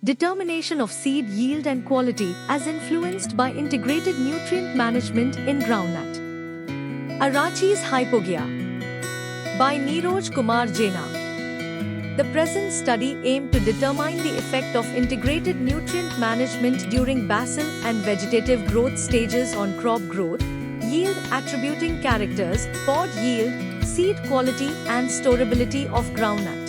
Determination of seed yield and quality as influenced by integrated nutrient management in groundnut. Arachi's Hypogaea by Neeraj Kumar Jaina. The present study aimed to determine the effect of integrated nutrient management during basal and vegetative growth stages on crop growth, yield attributing characters, pod yield, seed quality and storability of groundnut.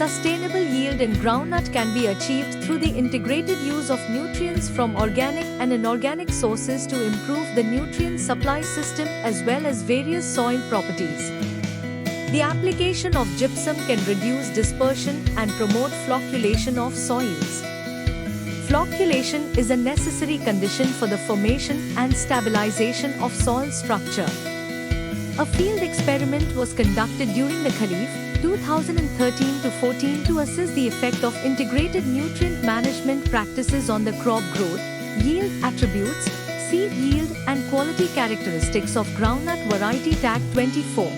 Sustainable yield in groundnut can be achieved through the integrated use of nutrients from organic and inorganic sources to improve the nutrient supply system as well as various soil properties. The application of gypsum can reduce dispersion and promote flocculation of soils. Flocculation is a necessary condition for the formation and stabilization of soil structure. A field experiment was conducted during the Kharif 2013-14 to assess the effect of integrated nutrient management practices on the crop growth, yield attributes, seed yield and quality characteristics of groundnut variety tag 24.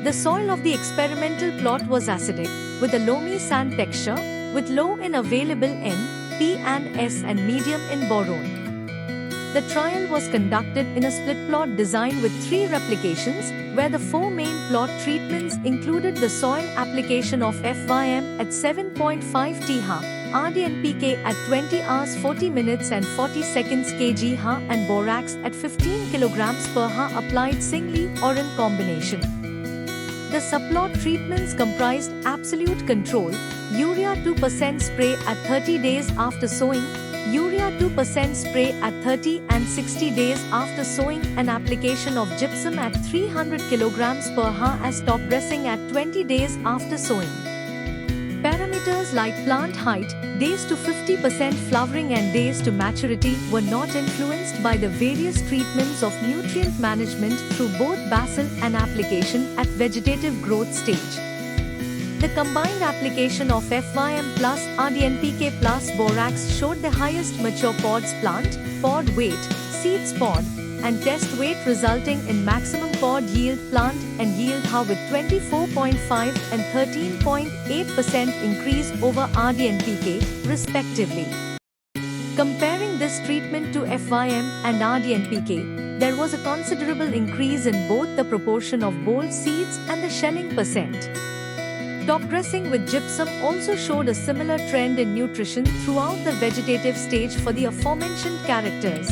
The soil of the experimental plot was acidic, with a loamy sand texture, with low in available N, P and S and medium in boron. The trial was conducted in a split plot design with 3 replications, where the 4 main plot treatments included the soil application of FYM at 7.5 TH, RDNPK at 20 hours 40 minutes and 40 seconds kg/h and borax at 15 kg per h applied singly or in combination. The subplot treatments comprised absolute control, urea 2% spray at 30 days after sowing, urea 2% spray at 30 and 60 days after sowing, and application of gypsum at 300 kg per h as top dressing at 20 days after sowing. Parameters like plant height, days to 50% flowering and days to maturity were not influenced by the various treatments of nutrient management through both basal and application at vegetative growth stage. The combined application of FYM plus RDNPK plus borax showed the highest mature pods plant, pod weight, seeds pod, and test weight resulting in maximum pod yield plant and yield H with 24.5 and 13.8% increase over RDNPK, respectively. Comparing this treatment to FYM and RDNPK, there was a considerable increase in both the proportion of bold seeds and the shelling percent. Top dressing with gypsum also showed a similar trend in nutrition throughout the vegetative stage for the aforementioned characters.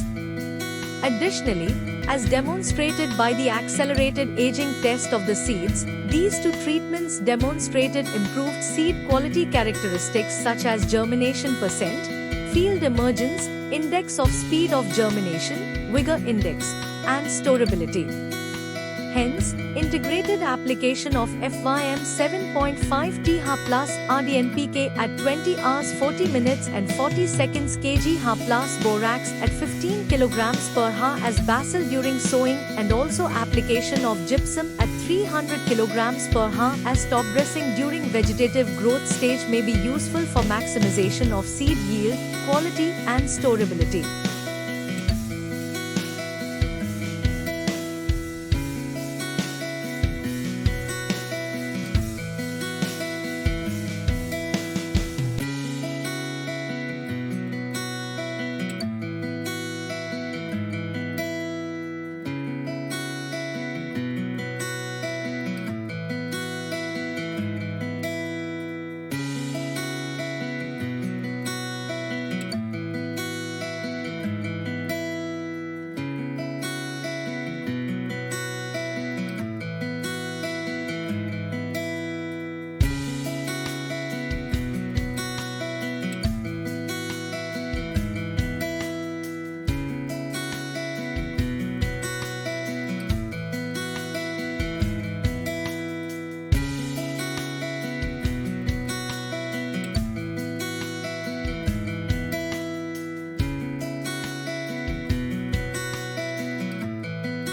Additionally, as demonstrated by the accelerated aging test of the seeds, these 2 treatments demonstrated improved seed quality characteristics such as germination percent, field emergence, index of speed of germination, vigor index, and storability. Hence, integrated application of FYM 7.5 TH plus RDNPK at 20 hours 40 minutes and 40 seconds kg/h plus borax at 15 kg per h as basal during sowing, and also application of gypsum at 300 kg per h as top dressing during vegetative growth stage may be useful for maximization of seed yield, quality and storability.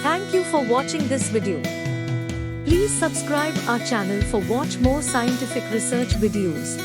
Thank you for watching this video. Please subscribe our channel for watch more scientific research videos.